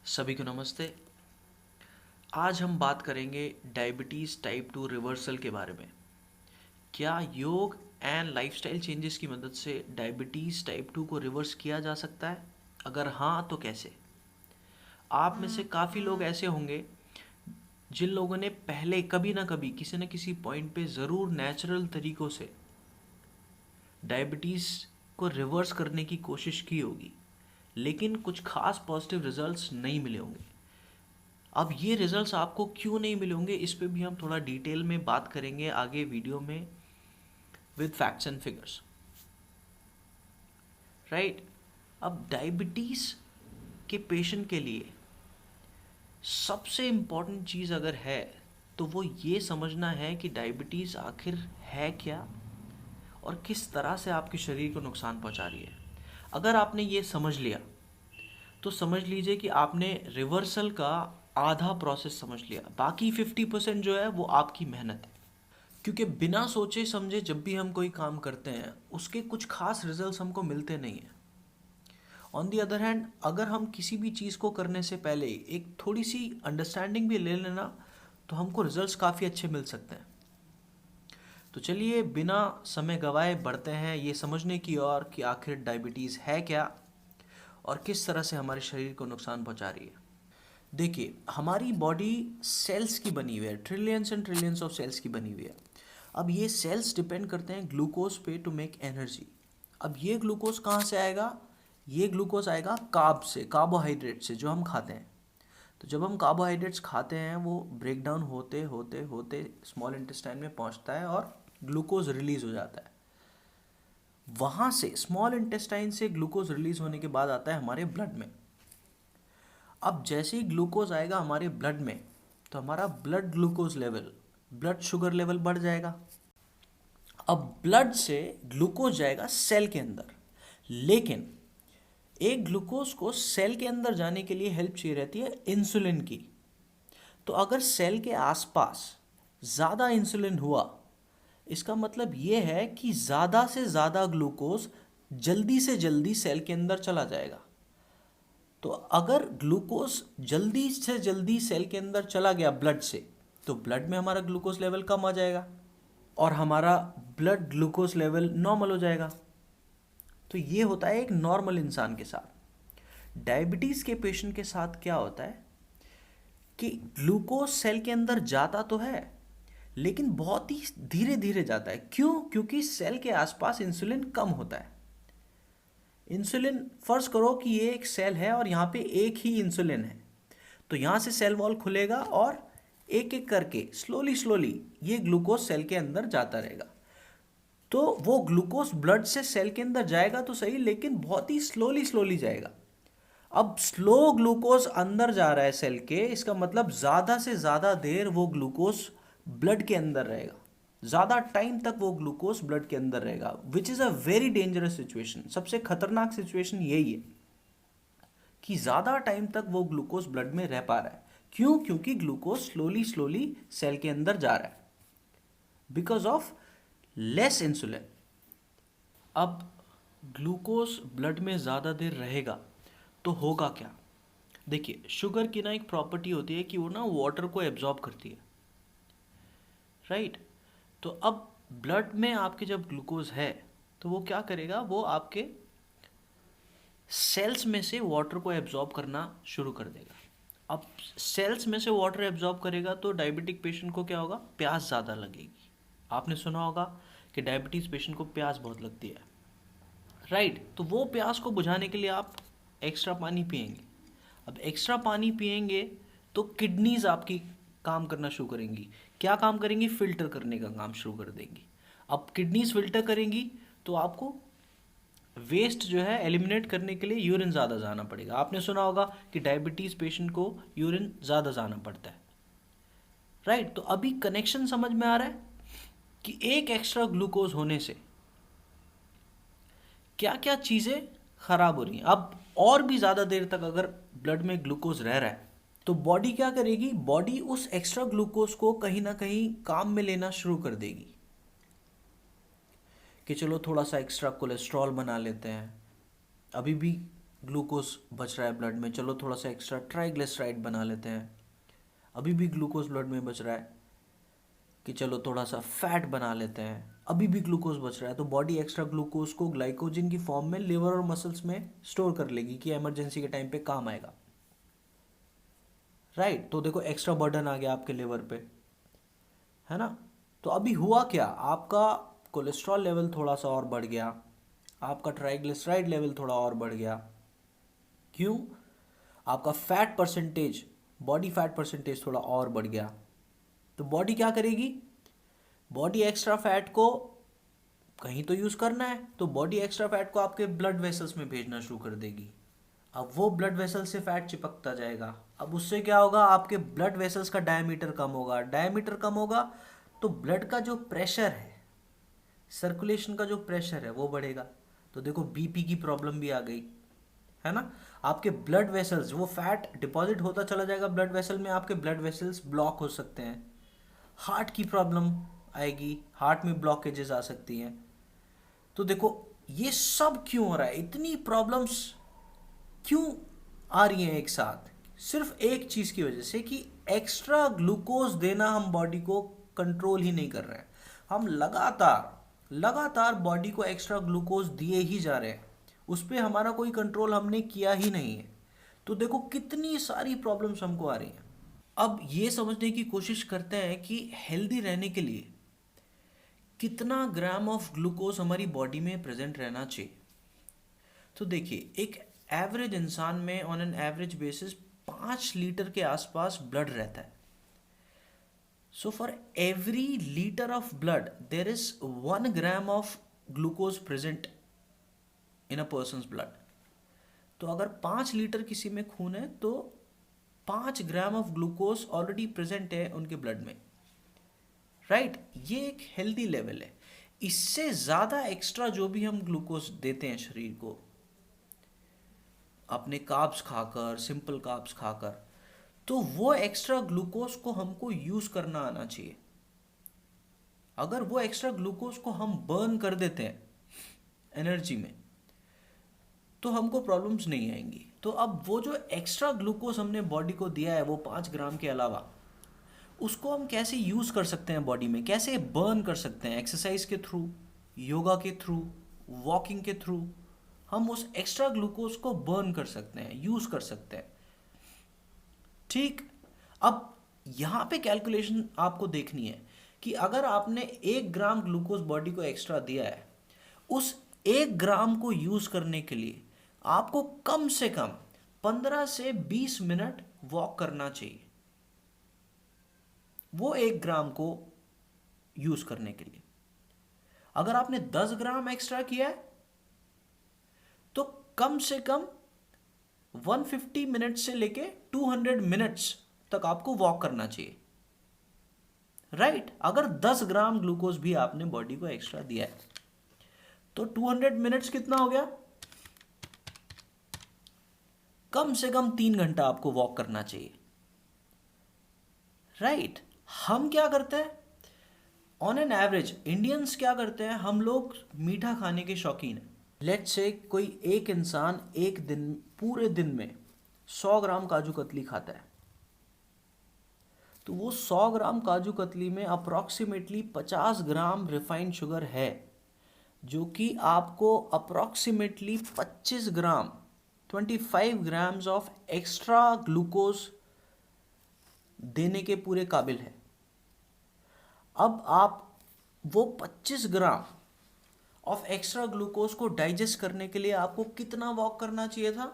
सभी को नमस्ते। आज हम बात करेंगे डायबिटीज़ टाइप 2 रिवर्सल के बारे में। क्या योग एंड लाइफस्टाइल चेंजेस की मदद से डायबिटीज़ टाइप 2 को रिवर्स किया जा सकता है? अगर हाँ तो कैसे? आप में से काफ़ी लोग ऐसे होंगे जिन लोगों ने पहले कभी ना कभी किसी न किसी पॉइंट पे ज़रूर नेचुरल तरीक़ों से डायबिटीज़ को रिवर्स करने की कोशिश की होगी, लेकिन कुछ खास पॉजिटिव रिजल्ट्स नहीं मिले होंगे। अब ये रिजल्ट्स आपको क्यों नहीं मिले होंगे, इस पे भी हम थोड़ा डिटेल में बात करेंगे आगे वीडियो में with facts and figures. Right. अब डायबिटीज़ के पेशेंट के लिए सबसे इम्पॉर्टेंट चीज़ अगर है तो वो ये समझना है कि डायबिटीज़ आखिर है क्या और किस तरह से आपके शरीर को नुकसान पहुंचा रही है। अगर आपने ये समझ लिया तो समझ लीजिए कि आपने रिवर्सल का आधा प्रोसेस समझ लिया। बाकी 50% जो है वो आपकी मेहनत है, क्योंकि बिना सोचे समझे जब भी हम कोई काम करते हैं उसके कुछ खास रिजल्ट्स हमको मिलते नहीं हैं। ऑन दी अदर हैंड, अगर हम किसी भी चीज़ को करने से पहले एक थोड़ी सी अंडरस्टैंडिंग भी ले लेना तो हमको रिजल्ट्स काफ़ी अच्छे मिल सकते हैं। तो चलिए बिना समय गवाए बढ़ते हैं ये समझने की ओर कि आखिर डायबिटीज़ है क्या और किस तरह से हमारे शरीर को नुकसान पहुंचा रही है। देखिए, हमारी बॉडी सेल्स की बनी हुई है, trillions and trillions of cells की बनी हुई है। अब ये सेल्स डिपेंड करते हैं ग्लूकोज पे टू मेक एनर्जी। अब ये ग्लूकोज कहाँ से आएगा? ये ग्लूकोज आएगा कार्ब से, कार्बोहाइड्रेट से, जो हम खाते हैं। तो जब हम कार्बोहाइड्रेट्स खाते हैं वो ब्रेक डाउन होते होते होते स्मॉल इंटेस्टाइन में पहुंचता है और ग्लूकोज रिलीज हो जाता है। वहाँ से स्मॉल इंटेस्टाइन से ग्लूकोज रिलीज होने के बाद आता है हमारे ब्लड में। अब जैसे ही ग्लूकोज आएगा हमारे ब्लड में तो हमारा blood glucose level, blood sugar level बढ़ जाएगा। अब ब्लड से ग्लूकोज जाएगा सेल के अंदर, लेकिन एक ग्लूकोज को सेल के अंदर जाने के लिए हेल्प चाहिए रहती है इंसुलिन की। तो अगर सेल के आसपास ज़्यादा इंसुलिन हुआ, इसका मतलब ये है कि ज़्यादा से ज़्यादा ग्लूकोज जल्दी से जल्दी सेल के अंदर चला जाएगा। तो अगर ग्लूकोज जल्दी से जल्दी सेल के अंदर चला गया ब्लड से, तो ब्लड में हमारा ग्लूकोज लेवल कम आ जाएगा और हमारा ब्लड ग्लूकोज लेवल नॉर्मल हो जाएगा। तो ये होता है एक नॉर्मल इंसान के साथ। डायबिटीज़ के पेशेंट के साथ क्या होता है कि ग्लूकोज सेल के अंदर जाता तो है, लेकिन बहुत ही धीरे धीरे जाता है। क्यों? क्योंकि सेल के आसपास इंसुलिन कम होता है। इंसुलिन, फर्ज करो कि ये एक सेल है और यहाँ पे एक ही इंसुलिन है, तो यहाँ से सेल वॉल खुलेगा और एक एक करके स्लोली स्लोली ये ग्लूकोज सेल के अंदर जाता रहेगा। तो वो ग्लूकोज ब्लड से सेल के अंदर जाएगा तो सही, लेकिन बहुत ही स्लोली स्लोली जाएगा। अब स्लो ग्लूकोज अंदर जा रहा है सेल के, इसका मतलब ज़्यादा से ज़्यादा देर वो ग्लूकोज ब्लड के अंदर रहेगा, ज़्यादा टाइम तक वो ग्लूकोज ब्लड के अंदर रहेगा, which is a very dangerous situation. सबसे खतरनाक सिचुएशन यही है कि ज़्यादा टाइम तक वो ग्लूकोज ब्लड में रह पा रहा है। क्यों? क्योंकि ग्लूकोज स्लोली स्लोली सेल के अंदर जा रहा है बिकॉज ऑफ लेस इंसुलिन। अब ग्लूकोज ब्लड में ज़्यादा देर रहेगा तो होगा क्या? देखिए, शुगर की ना एक प्रॉपर्टी होती है कि वो ना वाटर को एब्जॉर्ब करती है, राइट। तो अब ब्लड में आपके जब ग्लूकोज है तो वो क्या करेगा, वो आपके सेल्स में से वाटर को एब्जॉर्ब करना शुरू कर देगा। अब सेल्स में से वाटर एब्जॉर्ब करेगा तो डायबिटिक पेशेंट को क्या होगा, प्यास ज़्यादा लगेगी। आपने सुना होगा कि डायबिटीज़ पेशेंट को प्यास बहुत लगती है, राइट। तो वो प्यास को बुझाने के लिए आप एक्स्ट्रा पानी पिएंगे। अब एक्स्ट्रा पानी पिएंगे तो किडनीज आपकी काम करना शुरू करेंगी। क्या काम करेंगी? फिल्टर करने का काम शुरू कर देंगी। अब किडनीज फिल्टर करेंगी तो आपको वेस्ट जो है एलिमिनेट करने के लिए यूरिन ज़्यादा जाना पड़ेगा। आपने सुना होगा कि डायबिटीज़ पेशेंट को यूरिन ज़्यादा जाना पड़ता है, राइट। तो अभी कनेक्शन समझ में आ रहा है कि एक एक्स्ट्रा ग्लूकोज होने से क्या क्या चीज़ें ख़राब हो रही हैं। अब और भी ज़्यादा देर तक अगर ब्लड में ग्लूकोज रह रहा है तो बॉडी क्या करेगी, बॉडी उस एक्स्ट्रा ग्लूकोज को कहीं ना कहीं काम में लेना शुरू कर देगी कि चलो थोड़ा सा एक्स्ट्रा कोलेस्ट्रॉल बना लेते हैं। अभी भी ग्लूकोज बच रहा है ब्लड में, चलो थोड़ा सा एक्स्ट्रा ट्राइग्लिसराइड बना लेते हैं। अभी भी ग्लूकोज ब्लड में बच रहा है कि चलो थोड़ा सा फैट बना लेते हैं, अभी भी ग्लूकोज बच रहा है, तो बॉडी एक्स्ट्रा ग्लूकोज को ग्लाइकोजन की फॉर्म में लिवर और मसल्स में स्टोर कर लेगी कि इमरजेंसी के टाइम पे काम आएगा। राइट, तो देखो एक्स्ट्रा बर्डन आ गया आपके लिवर पे, है ना। तो अभी हुआ क्या, आपका कोलेस्ट्रॉल लेवल थोड़ा सा और बढ़ गया, आपका ट्राइग्लिसराइड लेवल थोड़ा और बढ़ गया। क्यों? आपका fat percentage, body fat percentage थोड़ा और बढ़ गया। तो बॉडी क्या करेगी, बॉडी एक्स्ट्रा फैट को कहीं तो यूज़ करना है, तो बॉडी एक्स्ट्रा फैट को आपके ब्लड वेसल्स में भेजना शुरू कर देगी। अब वो ब्लड वेसल से फैट चिपकता जाएगा। अब उससे क्या होगा, आपके ब्लड वेसल्स का डायमीटर कम होगा, डायमीटर कम होगा तो ब्लड का जो प्रेशर है, सर्कुलेशन का जो प्रेशर है वो बढ़ेगा। तो देखो बीपी की प्रॉब्लम भी आ गई, है ना। आपके ब्लड वेसल्स, वो फैट डिपॉजिट होता चला जाएगा ब्लड वेसल में, आपके ब्लड वेसल्स ब्लॉक हो सकते हैं, हार्ट की प्रॉब्लम आएगी, हार्ट में ब्लॉकेजेस आ सकती हैं। तो देखो ये सब क्यों हो रहा है, इतनी प्रॉब्लम्स क्यों आ रही हैं एक साथ, सिर्फ एक चीज़ की वजह से कि एक्स्ट्रा ग्लूकोज देना हम बॉडी को कंट्रोल ही नहीं कर रहे हैं। हम लगातार लगातार बॉडी को एक्स्ट्रा ग्लूकोज दिए ही जा रहे हैं, उस पर हमारा कोई कंट्रोल हमने किया ही नहीं है। तो देखो कितनी सारी प्रॉब्लम्स हमको आ रही हैं। अब ये समझने की कोशिश करते हैं कि हेल्दी रहने के लिए कितना ग्राम ऑफ ग्लूकोज हमारी बॉडी में प्रेजेंट रहना चाहिए। तो देखिए एक एवरेज इंसान में on an average basis 5 litre के आसपास ब्लड रहता है। So for every litre of blood there is 1 gram of glucose present in a person's blood. तो अगर 5 लीटर किसी में खून है तो 5 gram of glucose already present है उनके ब्लड में। राइट, ये एक हेल्दी लेवल है। इससे ज़्यादा एक्स्ट्रा जो भी हम ग्लूकोज देते हैं शरीर को अपने कार्ब्स खाकर, सिंपल कार्ब्स खाकर, तो वो एक्स्ट्रा ग्लूकोज को हमको यूज़ करना आना चाहिए। अगर वो एक्स्ट्रा ग्लूकोज को हम बर्न कर देते हैं एनर्जी में तो हमको प्रॉब्लम्स नहीं आएंगी। तो अब वो जो एक्स्ट्रा ग्लूकोज हमने बॉडी को दिया है वो 5 ग्राम के अलावा, उसको हम कैसे यूज़ कर सकते हैं बॉडी में, कैसे बर्न कर सकते हैं, एक्सरसाइज के थ्रू, योगा के थ्रू, वॉकिंग के थ्रू हम उस एक्स्ट्रा ग्लूकोज को बर्न कर सकते हैं, यूज़ कर सकते हैं। ठीक, अब यहाँ पे कैलकुलेशन आपको देखनी है कि अगर आपने 1 ग्राम ग्लूकोज बॉडी को एक्स्ट्रा दिया है, उस 1 ग्राम को यूज़ करने के लिए आपको कम से कम 15 से 20 मिनट वॉक करना चाहिए वो 1 ग्राम को यूज़ करने के लिए। अगर आपने 10 ग्राम एक्स्ट्रा किया है तो कम से कम 150 मिनट से लेके 200 मिनट्स तक आपको वॉक करना चाहिए। राइट, अगर 10 ग्राम ग्लूकोज भी आपने बॉडी को एक्स्ट्रा दिया है तो 200 मिनट्स कितना हो गया, कम से कम 3 घंटा आपको वॉक करना चाहिए। राइट, हम क्या करते हैं ऑन एन एवरेज, इंडियंस क्या करते हैं, हम लोग मीठा खाने के शौकीन हैं। लेट्स से कोई एक इंसान एक दिन, पूरे दिन में 100 ग्राम काजू कतली खाता है, तो वो 100 ग्राम काजू कतली में अप्रॉक्सीमेटली 50 ग्राम रिफाइंड शुगर है, जो कि आपको approximately 25 gram 25 grams of extra glucose देने के पूरे काबिल है। अब आप वो 25 ग्राम ऑफ एक्स्ट्रा ग्लूकोज को डाइजेस्ट करने के लिए आपको कितना वॉक करना चाहिए था,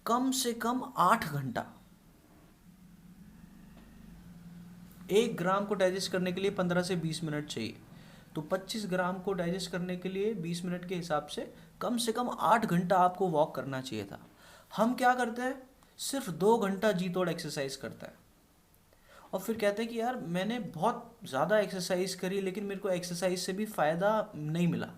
कम से कम 8 घंटा। 1 ग्राम को डाइजेस्ट करने के लिए 15 से 20 मिनट चाहिए, तो 25 ग्राम को डाइजेस्ट करने के लिए 20 मिनट के हिसाब से कम 8 घंटा आपको वॉक करना चाहिए था। हम क्या करते हैं, सिर्फ 2 घंटा जी तोड़ एक्सरसाइज करता है और फिर कहते हैं कि यार मैंने बहुत ज़्यादा एक्सरसाइज करी लेकिन मेरे को एक्सरसाइज से भी फ़ायदा नहीं मिला।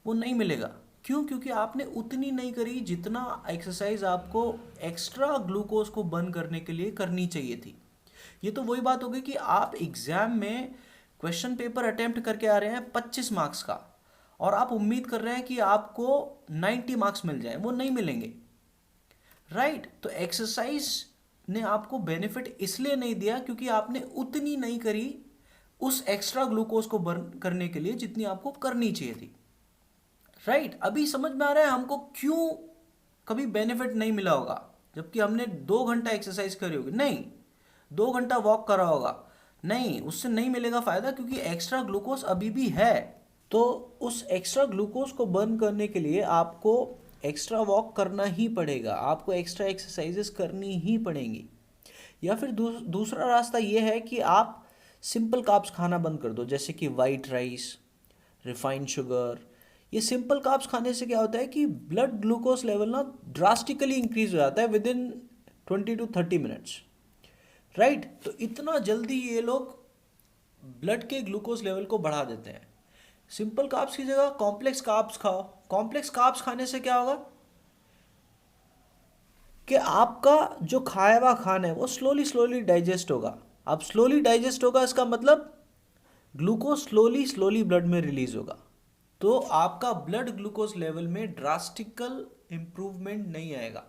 वो नहीं मिलेगा, क्यों? क्योंकि आपने उतनी नहीं करी जितना एक्सरसाइज आपको एक्स्ट्रा ग्लूकोज को बर्न करने के लिए करनी चाहिए थी। ये तो वही बात हो गई कि आप एग्ज़ाम में क्वेश्चन पेपर अटेम्प्ट करके आ रहे हैं 25 मार्क्स का, और आप उम्मीद कर रहे हैं कि आपको 90 मार्क्स मिल जाए, वो नहीं मिलेंगे। राइट? तो एक्सरसाइज ने आपको बेनिफिट इसलिए नहीं दिया क्योंकि आपने उतनी नहीं करी उस एक्स्ट्रा ग्लूकोज को बर्न करने के लिए जितनी आपको करनी चाहिए थी। राइट? अभी समझ में आ रहा है हमको क्यों कभी बेनिफिट नहीं मिला होगा जबकि हमने 2 घंटा एक्सरसाइज करी होगी? नहीं। 2 घंटा वॉक करा होगा? नहीं, उससे नहीं मिलेगा फायदा क्योंकि एक्स्ट्रा ग्लूकोज अभी भी है। तो उस एक्स्ट्रा ग्लूकोज को बर्न करने के लिए आपको एक्स्ट्रा वॉक करना ही पड़ेगा, आपको एक्स्ट्रा एक्सरसाइजेस करनी ही पड़ेंगी। या फिर दूसरा रास्ता ये है कि आप सिंपल कार्ब्स खाना बंद कर दो, जैसे कि वाइट राइस, रिफाइंड शुगर। ये सिंपल कार्ब्स खाने से क्या होता है कि ब्लड ग्लूकोज लेवल ना ड्रास्टिकली इंक्रीज हो जाता है with in 20 to 30 minutes. Right? तो इतना जल्दी ये लोग ब्लड के ग्लूकोज लेवल को बढ़ा देते हैं। सिंपल कार्ब्स की जगह कॉम्प्लेक्स कार्ब्स खाओ। कॉम्प्लेक्स कार्ब्स खाने से क्या होगा कि आपका जो खाया हुआ खाना है वो स्लोली स्लोली डाइजेस्ट होगा। अब स्लोली डाइजेस्ट होगा इसका मतलब ग्लूकोज स्लोली स्लोली ब्लड में रिलीज होगा, तो आपका ब्लड ग्लूकोज लेवल में ड्रास्टिकल इंप्रूवमेंट नहीं आएगा।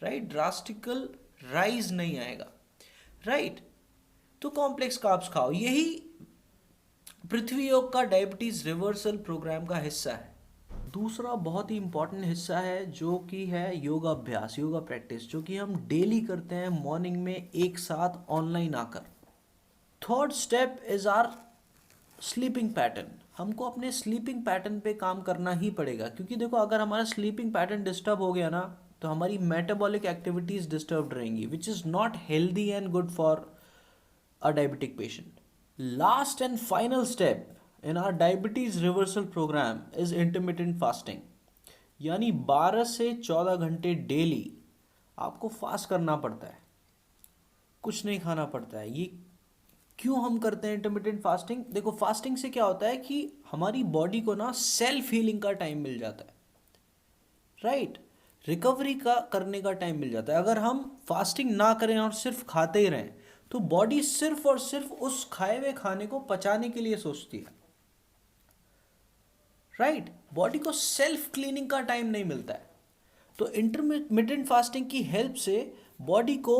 राइट? ड्रास्टिकल राइज नहीं आएगा। राइट? तो कॉम्प्लेक्स कार्ब्स खाओ। यही पृथ्वी योग का डायबिटीज रिवर्सल प्रोग्राम का हिस्सा है। दूसरा बहुत ही इंपॉर्टेंट हिस्सा है जो कि है योगाभ्यास, योगा प्रैक्टिस, जो कि हम डेली करते हैं मॉर्निंग में एक साथ ऑनलाइन आकर। Third step is our sleeping pattern. हमको अपने स्लीपिंग पैटर्न पे काम करना ही पड़ेगा क्योंकि देखो अगर हमारा स्लीपिंग पैटर्न डिस्टर्ब हो गया ना तो हमारी मेटाबॉलिक एक्टिविटीज डिस्टर्ब रहेंगी, which is not healthy and good for a diabetic patient. Last and final step in our diabetes reversal programme is intermittent fasting, यानी 12 से 14 घंटे डेली आपको फास्ट करना पड़ता है, कुछ नहीं खाना पड़ता है। ये क्यों हम करते हैं इंटरमिटेंट फास्टिंग? देखो फास्टिंग से क्या होता है कि हमारी बॉडी को ना सेल्फ हीलिंग का टाइम मिल जाता है। राइट? रिकवरी का करने का टाइम मिल जाता है। अगर हम फास्टिंग ना करें और सिर्फ खाते ही रहें तो बॉडी सिर्फ और सिर्फ उस खाए हुए खाने को पचाने के लिए सोचती है। राइट? बॉडी को सेल्फ क्लीनिंग का टाइम नहीं मिलता है। तो इंटरमिटेंट फास्टिंग की हेल्प से बॉडी को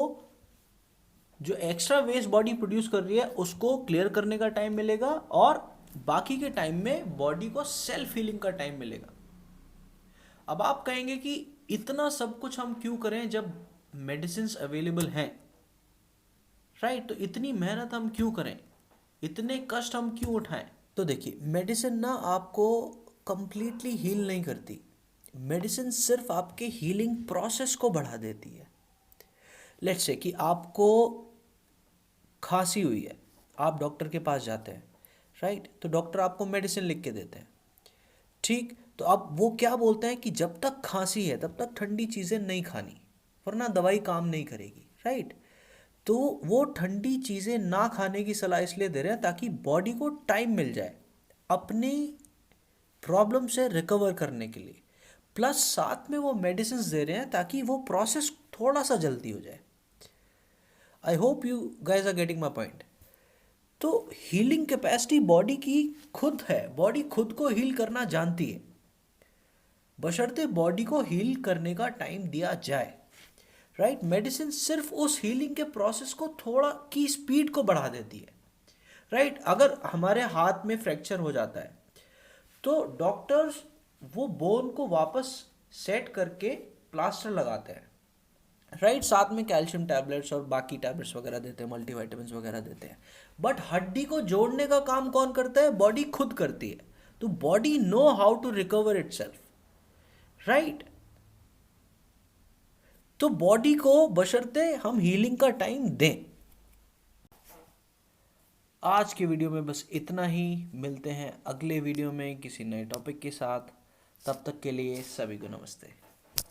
जो एक्स्ट्रा वेस्ट बॉडी प्रोड्यूस कर रही है उसको क्लियर करने का टाइम मिलेगा और बाकी के टाइम में बॉडी को सेल्फ हीलिंग का टाइम मिलेगा। अब आप कहेंगे कि इतना सब कुछ हम क्यों करें जब मेडिसिन्स अवेलेबल हैं? राइट? तो इतनी मेहनत हम क्यों करें, इतने कष्ट हम क्यों उठाएं? तो देखिए मेडिसिन ना आपको कंप्लीटली हील नहीं करती, मेडिसिन सिर्फ आपके हीलिंग प्रोसेस को बढ़ा देती है। लेट्स से कि आपको खांसी हुई है, आप डॉक्टर के पास जाते हैं। राइट? तो डॉक्टर आपको मेडिसिन लिख के देते हैं। ठीक? तो अब वो क्या बोलते हैं कि जब तक खांसी है तब तक ठंडी चीज़ें नहीं खानी वरना दवाई काम नहीं करेगी। राइट? तो वो ठंडी चीज़ें ना खाने की सलाह इसलिए दे रहे हैं ताकि बॉडी को टाइम मिल जाए अपनी प्रॉब्लम से रिकवर करने के लिए, प्लस साथ में वो मेडिसिन दे रहे हैं ताकि वो प्रोसेस थोड़ा सा जल्दी हो जाए। I hope you guys are getting my point. तो हीलिंग कैपेसिटी बॉडी की खुद है, बॉडी खुद को हील करना जानती है, बशर्ते बॉडी को हील करने का टाइम दिया जाए। राइट? मेडिसिन सिर्फ उस हीलिंग के प्रोसेस को थोड़ा की स्पीड को बढ़ा देती है। राइट? अगर हमारे हाथ में फ्रैक्चर हो जाता है तो डॉक्टर्स वो बोन को वापस सेट करके प्लास्टर लगाते हैं। राइट? साथ में कैल्शियम टैबलेट्स और बाकी टैबलेट्स वगैरह देते हैं, मल्टीविटामिन्स वगैरह देते हैं। बट हड्डी को जोड़ने का काम कौन करता है? बॉडी खुद करती है। तो body know how to recover itself. Right? तो बॉडी को बशर्ते हम हीलिंग का टाइम दें। आज के वीडियो में बस इतना ही। मिलते हैं अगले वीडियो में किसी नए टॉपिक के साथ। तब तक के लिए सभी को नमस्ते।